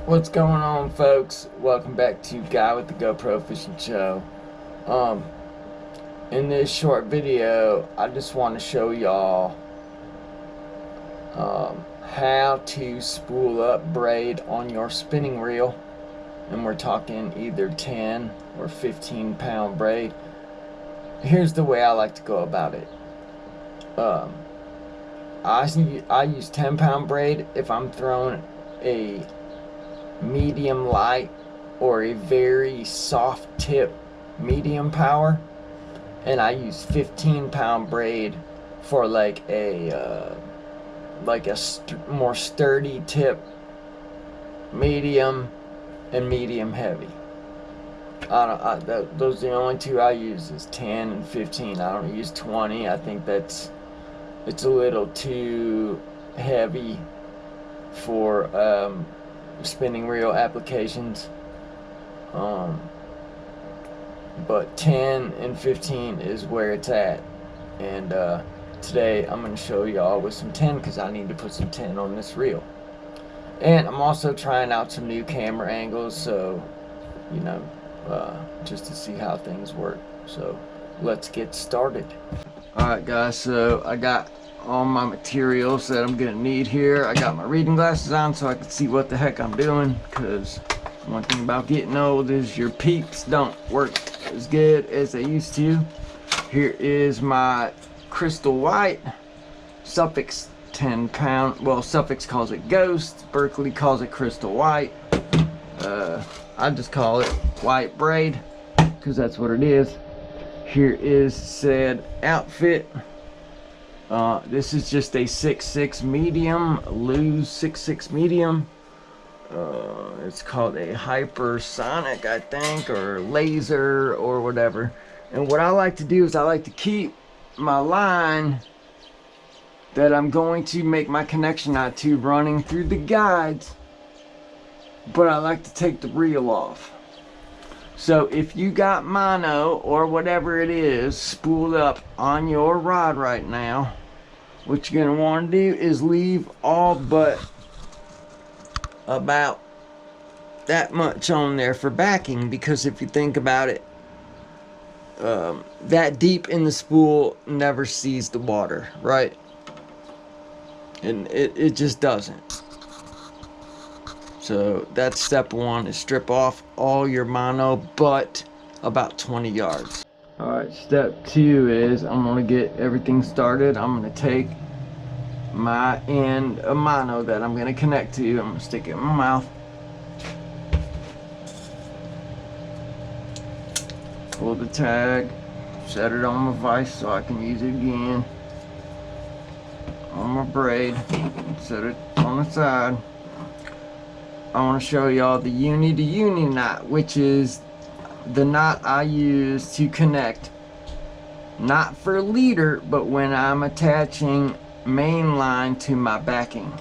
What's going on, folks? Welcome back to Guy with the GoPro Fishing Show. In this short video, I just want to show y'all how to spool up braid on your spinning reel, and we're talking either 10 or 15 pound braid. Here's the way I like to go about it. I use 10 pound braid if I'm throwing a medium light or a very soft tip medium power, and I use 15 pound braid for like a more sturdy tip, medium and medium heavy. Those are the only two I use, is 10 and 15. I don't use 20. I think it's a little too heavy for spinning reel applications. But 10 and 15 is where it's at, and today I'm going to show y'all with some 10 because I need to put some 10 on this reel. And I'm also trying out some new camera angles, so you know, just to see how things work. So let's get started. Alright guys, so I got all my materials that I'm gonna need here. I got my reading glasses on so I can see what the heck I'm doing, because one thing about getting old is your peeps don't work as good as they used to. Here is my crystal white Suffix 10 pound. Well, Suffix calls it Ghost, Berkeley calls it crystal white. I just call it white braid because that's what it is. Here is said outfit. This is just a 6'6" medium, loose 6'6" medium. It's called a hypersonic, I think, or laser or whatever. And what I like to do is I like to keep my line that I'm going to make my connection out to running through the guides, but I like to take the reel off. So if you got mono or whatever it is spooled up on your rod right now, what you're going to want to do is leave all but about that much on there for backing, because if you think about it, that deep in the spool never sees the water, right? And it just doesn't. So that's step one, is strip off all your mono but about 20 yards. Alright, step two is I'm going to get everything started. I'm going to take my end of mono that I'm going to connect to. I'm going to stick it in my mouth. Pull the tag, set it on my vise so I can use it again. On my braid, set it on the side. I want to show y'all the uni to uni knot, which is the knot I use to connect, not for leader, but when I'm attaching main line to my backing.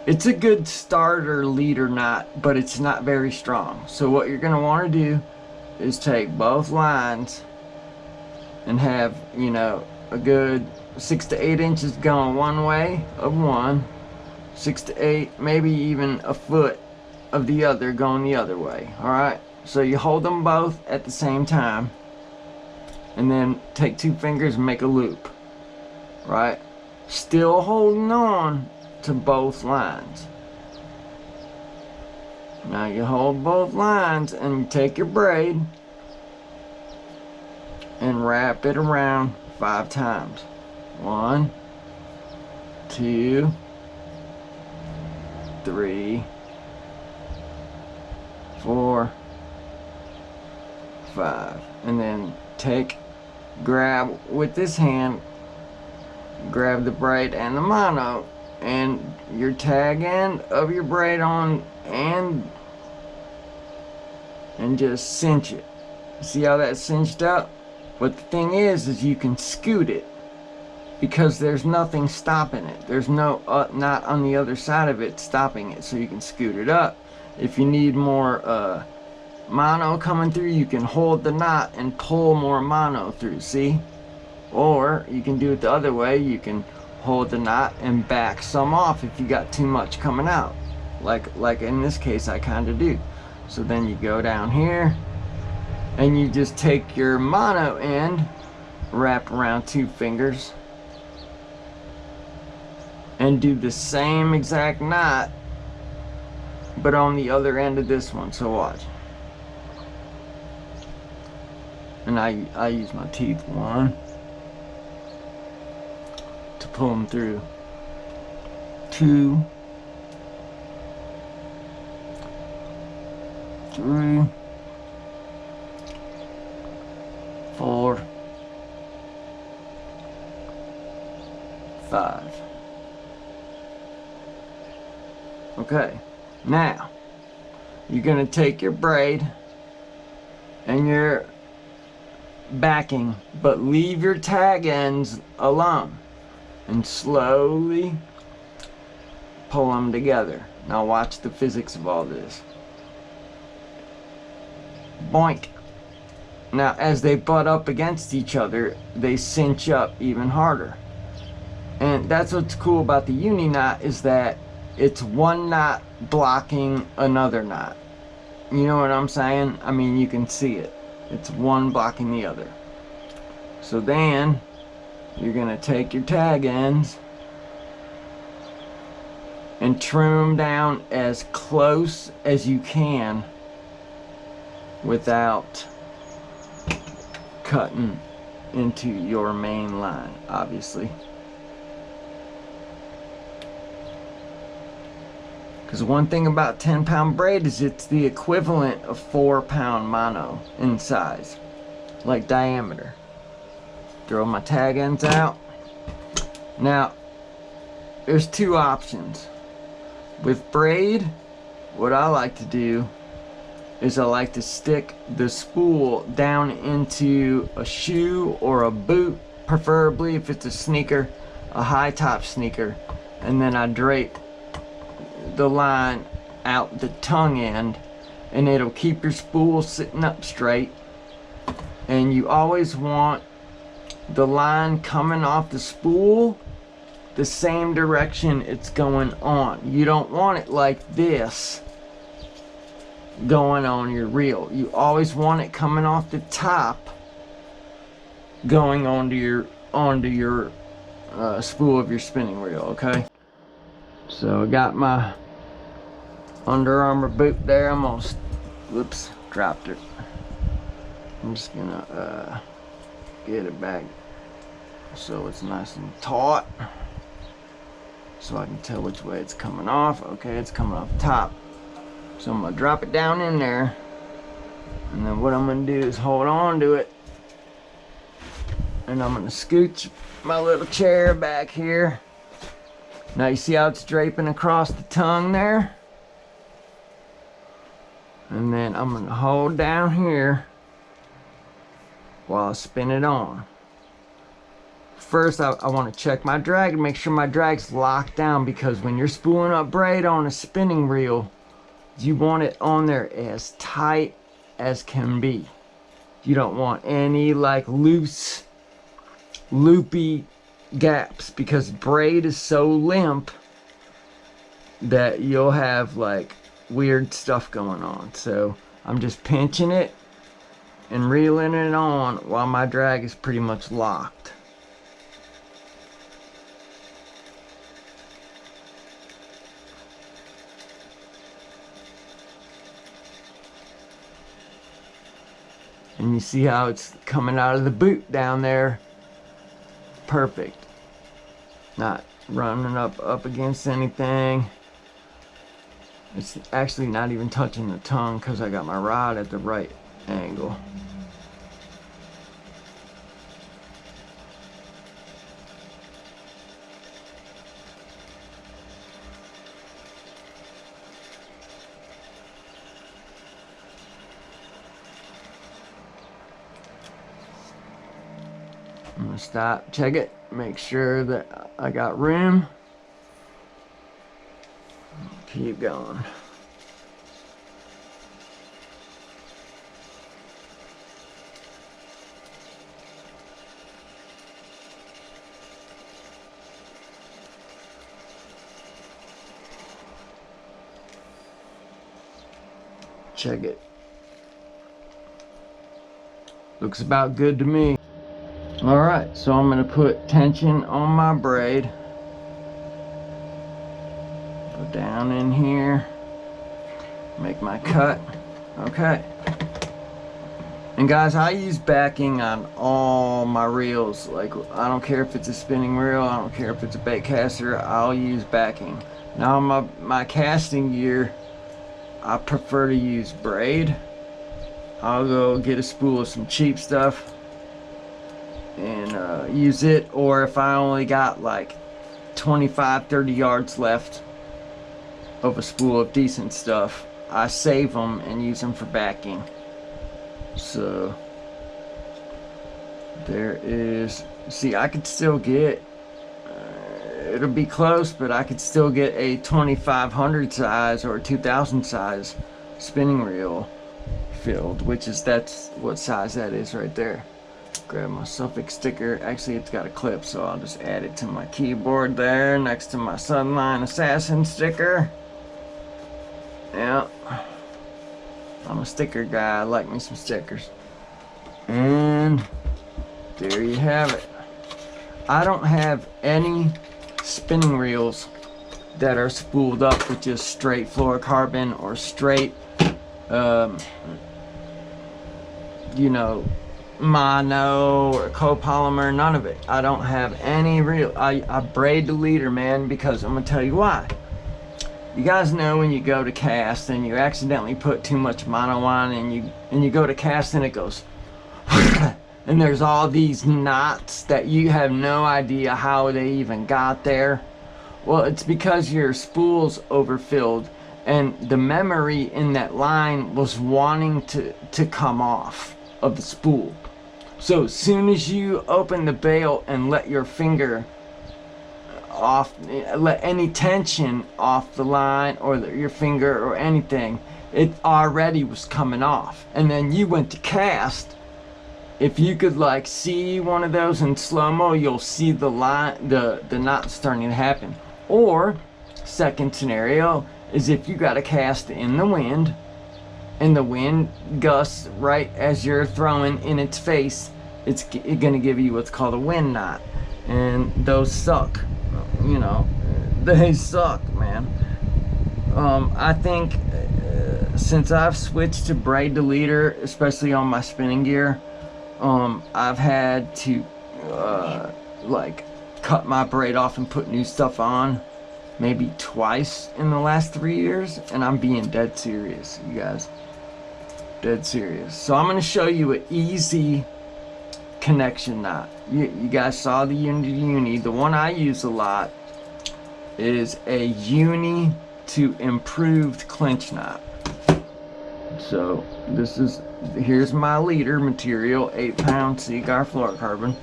It's a good starter leader knot, but it's not very strong. So what you're going to want to do is take both lines and have, you know, a good 6 to 8 inches going one way of one, 6 to 8, maybe even a foot of the other going the other way. Alright, so you hold them both at the same time, and then take 2 fingers and make a loop. Right, still holding on to both lines. Now you hold both lines and you take your braid and wrap it around 5 times. 1, 2, 3, 4, 5. And then grab with this hand, grab the braid and the mono and your tag end of your braid on, and just cinch it. See how that's cinched up? But the thing is you can scoot it, because there's nothing stopping it. There's no knot on the other side of it stopping it, so you can scoot it up. If you need more mono coming through, you can hold the knot and pull more mono through, see? Or you can do it the other way. You can hold the knot and back some off if you got too much coming out. like in this case I kind of do. So then you go down here and you just take your mono end, wrap around 2 fingers, and do the same exact knot but on the other end of this one. So watch. And I use my teeth, 1 to pull them through, 2, 3, 4, 5. Okay, now you're gonna take your braid and your backing, but leave your tag ends alone and slowly pull them together. Now watch the physics of all this. Boink. Now as they butt up against each other, they cinch up even harder. And that's what's cool about the uni knot, is that it's one knot blocking another knot. You know what I'm saying? I mean, you can see it. It's one blocking the other. So then you're gonna take your tag ends and trim them down as close as you can without cutting into your main line, obviously. Because one thing about 10-pound braid is it's the equivalent of 4-pound mono in size, like diameter. Throw my tag ends out. Now, there's 2 options. With braid, what I like to do is I like to stick the spool down into a shoe or a boot, preferably if it's a sneaker, a high top sneaker, and then I drape the line out the tongue end, and it'll keep your spool sitting up straight. And you always want the line coming off the spool the same direction it's going on. You don't want it like this going on your reel. You always want it coming off the top going onto your spool of your spinning reel. Okay, so I got my Under Armour boot there. I'm gonna, whoops, dropped it. I'm just gonna get it back so it's nice and taut, so I can tell which way it's coming off. Okay, it's coming off top. So I'm gonna drop it down in there, and then what I'm gonna do is hold on to it, and I'm gonna scooch my little chair back here. Now you see how it's draping across the tongue there? And then I'm gonna hold down here while I spin it on. First, I want to check my drag and make sure my drag's locked down, because when you're spooling up braid on a spinning reel, you want it on there as tight as can be. You don't want any like loose, loopy gaps, because braid is so limp that you'll have like weird stuff going on. So I'm just pinching it and reeling it on while my drag is pretty much locked. And you see how it's coming out of the boot down there? Perfect. Not running up against anything. It's actually not even touching the tongue because I got my rod at the right angle. I'm gonna stop, check it, make sure that I got room. Keep going. Check it. Looks about good to me. Alright, so I'm going to put tension on my braid. Go down in here. Make my cut. Okay. And guys, I use backing on all my reels. Like, I don't care if it's a spinning reel, I don't care if it's a bait caster, I'll use backing. Now my casting gear, I prefer to use braid. I'll go get a spool of some cheap stuff and use it. Or if I only got like 25-30 yards left of a spool of decent stuff, I save them and use them for backing. So there is, see, I could still get, it'll be close, but I could still get a 2500 size or a 2000 size spinning reel filled, which is, that's what size that is right there. Grab my Suffolk sticker. Actually, it's got a clip, so I'll just add it to my keyboard there next to my Sunline Assassin sticker. Yeah, I'm a sticker guy. I like me some stickers. And there you have it. I don't have any spinning reels that are spooled up with just straight fluorocarbon or straight you know, mono or copolymer. None of it. I don't have any reel. I braid the leader, man, because I'm gonna tell you why. You guys know when you go to cast and you accidentally put too much mono on, and you go to cast and it goes and there's all these knots that you have no idea how they even got there. Well, it's because your spool's overfilled and the memory in that line was wanting to come off of the spool. So as soon as you open the bail and let your finger off, let any tension off the line or your finger or anything, it already was coming off. And then you went to cast. If you could like see one of those in slow-mo, you'll see the line, the knot starting to happen. Or second scenario is if you got a cast in the wind and the wind gusts right as you're throwing in its face, it's gonna give you what's called a wind knot, and those suck. You know, they suck, man. I think since I've switched to braid to leader, especially on my spinning gear, I've had to like cut my braid off and put new stuff on maybe twice in the last 3 years, and I'm being dead serious, you guys. Dead serious. So I'm going to show you an easy connection knot. You guys saw the uni. The one I use a lot is a uni to improved clinch knot. So this is, here's my leader material, 8-pound Seaguar fluorocarbon,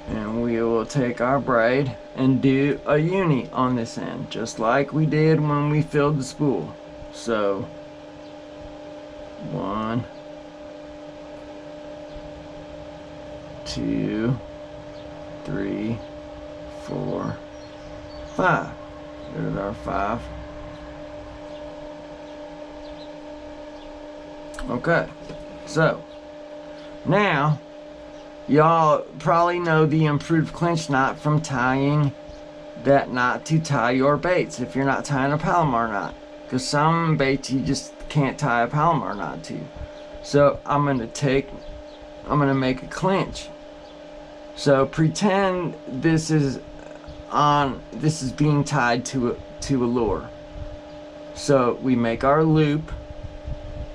and we will take our braid and do a uni on this end, just like we did when we filled the spool. So 1, 2, 3, 4, 5. There's our 5. Okay, so now y'all probably know the improved clinch knot from tying that knot to tie your baits if you're not tying a Palomar knot, because some baits you just can't tie a Palomar knot to. So I'm gonna make a clinch. So pretend this is being tied to a lure. So we make our loop,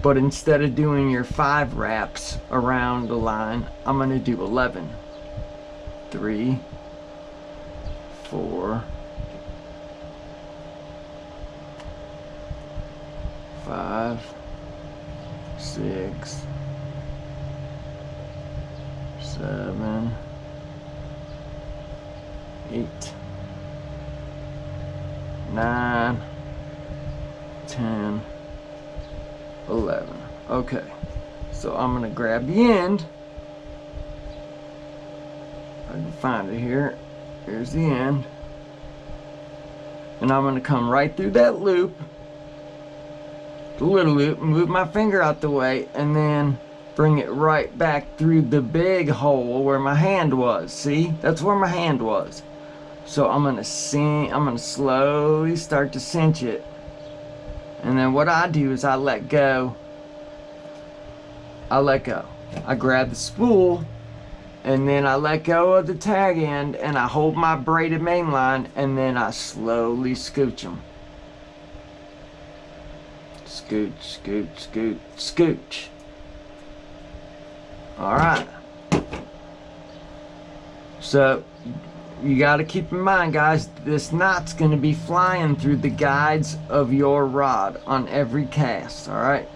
but instead of doing your 5 wraps around the line, I'm gonna do 11. 3, 4, 5, 6, 7, 8, 9, 10, 11. Okay, so I'm gonna grab the end. I can find it here. Here's the end, and I'm gonna come right through that loop the little loop, move my finger out the way, and then bring it right back through the big hole where my hand was. See, that's where my hand was. So I'm gonna slowly start to cinch it, and then what I do is I let go. I grab the spool, and then I let go of the tag end, and I hold my braided main line, and then I slowly scooch them. Scooch, scooch, scooch, scooch. Alright. So, you got to keep in mind, guys, this knot's going to be flying through the guides of your rod on every cast. Alright.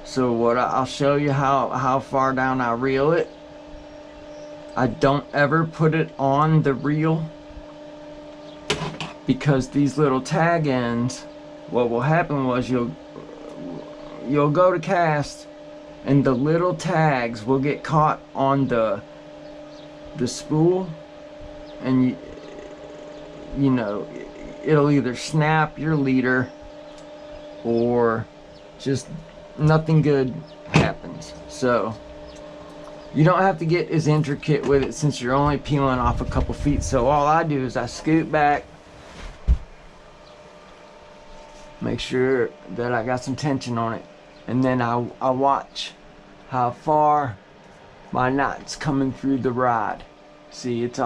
So I'll show you how far down I reel it. I don't ever put it on the reel, because these little tag ends, what will happen was you'll go to cast, and the little tags will get caught on the spool, and you know, it'll either snap your leader or just nothing good happens. So you don't have to get as intricate with it since you're only peeling off a couple feet. So all I do is I scoot back, make sure that I got some tension on it, and then I watch how far my knot's coming through the rod. See, it's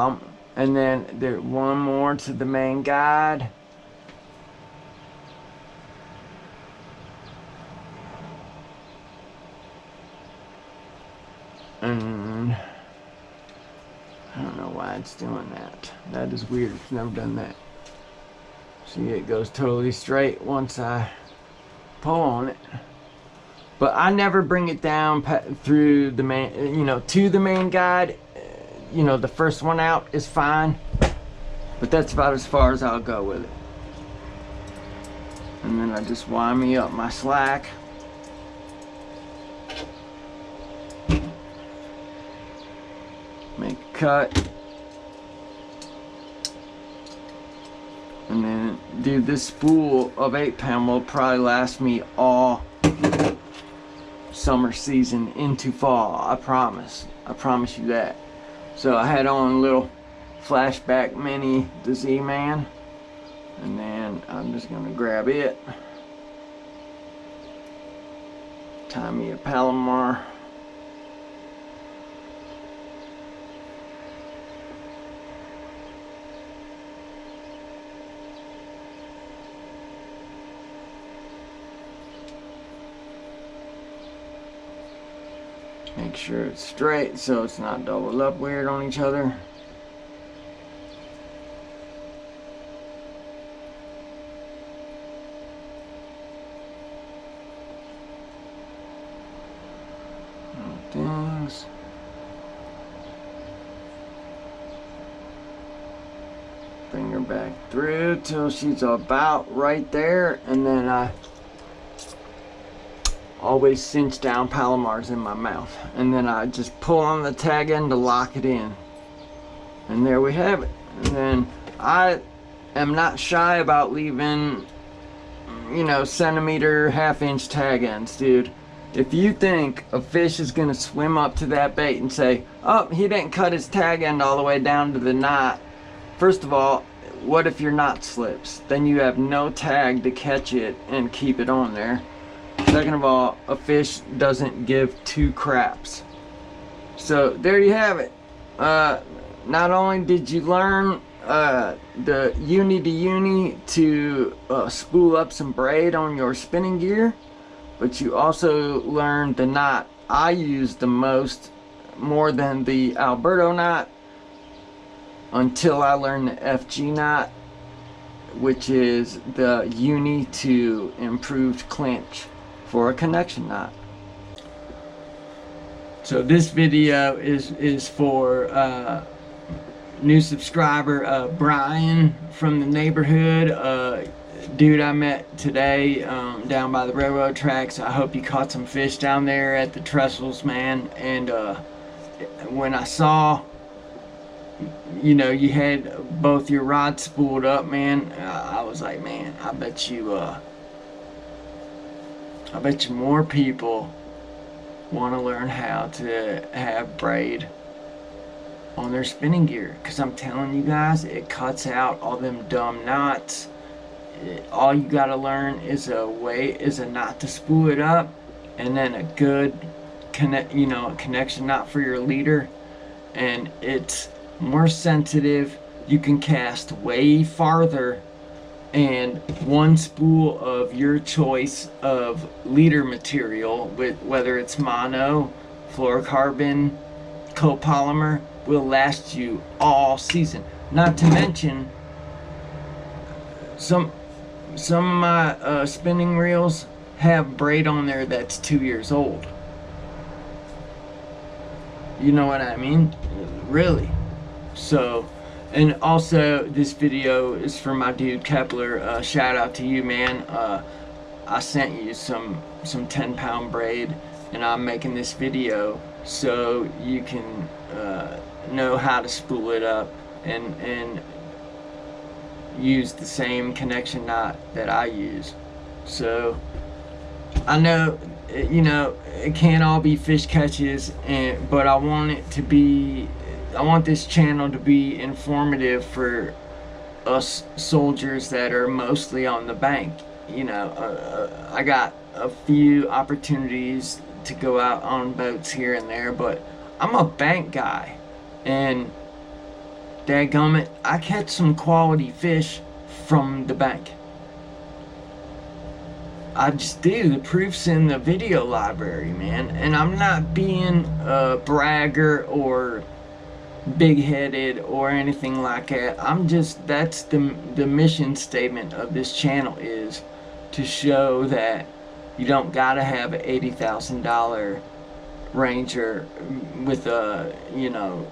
and then there one more to the main guide. And I don't know why it's doing that. That is weird. It's never done that. See, it goes totally straight once I pull on it. But I never bring it down through the main, you know, to the main guide. You know, the first one out is fine, but that's about as far as I'll go with it. And then I just wind me up my slack. Make a cut. And then, dude, this spool of 8-pound will probably last me all summer season into fall. I promise you that. So I had on a little flashback mini, the Z-Man, and then I'm just gonna grab it, tie me a Palomar, make sure it's straight so it's not doubled up weird on each other. Things. Bring her back through till she's about right there, and then I always cinch down Palomars in my mouth, and then I just pull on the tag end to lock it in, and there we have it. And then I am not shy about leaving, you know, centimeter, half-inch tag ends, dude. If you think a fish is gonna swim up to that bait and say, oh, he didn't cut his tag end all the way down to the knot, first of all, what if your knot slips? Then you have no tag to catch it and keep it on there. Second of all, a fish doesn't give two craps. So there you have it. Not only did you learn the uni to uni to spool up some braid on your spinning gear, but you also learned the knot I use the most, more than the Alberto knot, until I learned the FG knot, which is the uni to improved clinch for a connection knot. So this video is for new subscriber Brian from the neighborhood, dude I met today down by the railroad tracks. I hope you caught some fish down there at the trestles, man. And when I saw, you know, you had both your rods spooled up, man, I was like, man, I bet you I bet you more people want to learn how to have braid on their spinning gear, because I'm telling you guys, it cuts out all them dumb knots. All you gotta learn is a knot to spool it up, and then a good a connection knot for your leader, and it's more sensitive. You can cast way farther, and one spool of your choice of leader material, with whether it's mono, fluorocarbon, copolymer, will last you all season. Not to mention, some of my spinning reels have braid on there that's 2 years old. You know what I mean? Really. So, and also this video is for my dude Kepler. Shout out to you, man. I sent you some 10-pound braid, and I'm making this video so you can know how to spool it up and use the same connection knot that I use. So I know, you know, it can't all be fish catches, but I want this channel to be informative for us soldiers that are mostly on the bank. You know, I got a few opportunities to go out on boats here and there, but I'm a bank guy, and dadgummit, I catch some quality fish from the bank. I just do. The proof's in the video library, man. And I'm not being a bragger or big-headed or anything like that. I'm just, that's the mission statement of this channel, is to show that you don't gotta have an $80,000 Ranger with a, you know,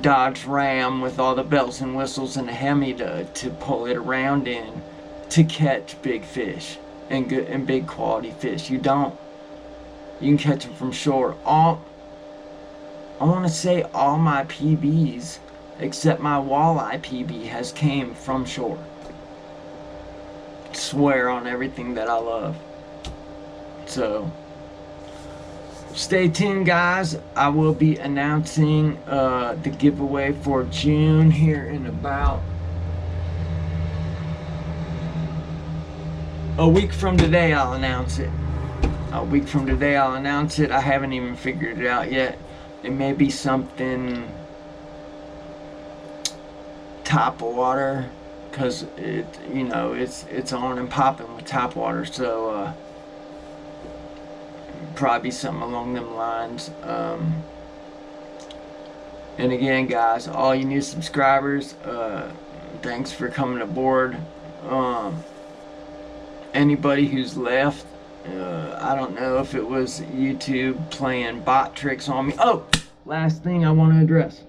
Dodge Ram with all the bells and whistles and a Hemi to pull it around in to catch big fish and good and big quality fish. You don't. You can catch them from shore. I want to say all my PBs except my walleye PB has came from shore. Swear on everything that I love. So stay tuned, guys. I will be announcing the giveaway for June here in about a week from today. I'll announce it. A week from today I'll announce it. I haven't even figured it out yet. It may be something top water, because it, you know, it's on and popping with top water. So probably something along them lines. And again, guys, all you new subscribers, thanks for coming aboard. Anybody who's left, I don't know if it was YouTube playing bot tricks on me. Oh, last thing I want to address.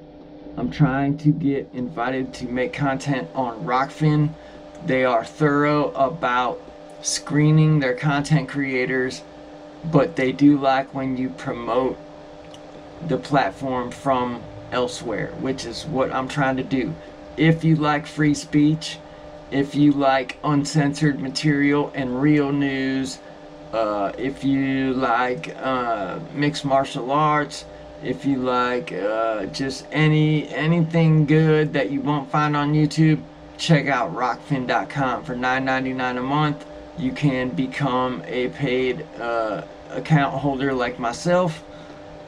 I'm trying to get invited to make content on Rockfin. They are thorough about screening their content creators, but they do like when you promote the platform from elsewhere, which is what I'm trying to do. If you like free speech, if you like uncensored material and real news, if you like mixed martial arts, if you like just anything good that you won't find on YouTube, check out rockfin.com. For $9.99 a month, you can become a paid account holder like myself,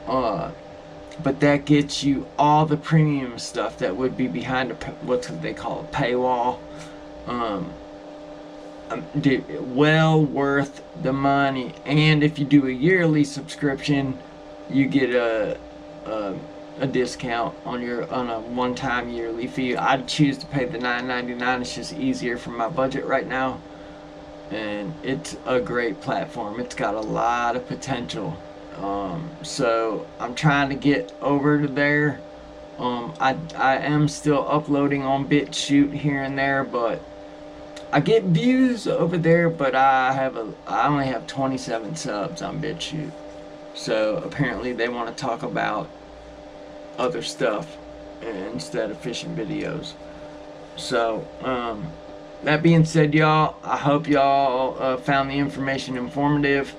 but that gets you all the premium stuff that would be behind what they call a paywall. Well worth the money. And if you do a yearly subscription, you get a discount on a one-time yearly fee. I'd choose to pay the $9.99. It's just easier for my budget right now, and it's a great platform. It's got a lot of potential. So I'm trying to get over to there. I am still uploading on BitChute here and there, but I get views over there, but I only have 27 subs on BitChute. So apparently they want to talk about other stuff instead of fishing videos. So that being said, y'all, I hope y'all found the information informative.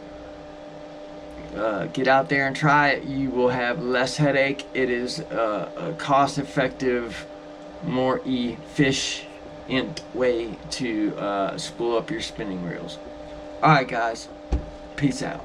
Get out there and try it. You will have less headache. It is a cost-effective, more efficient way to spool up your spinning reels. Alright guys, peace out.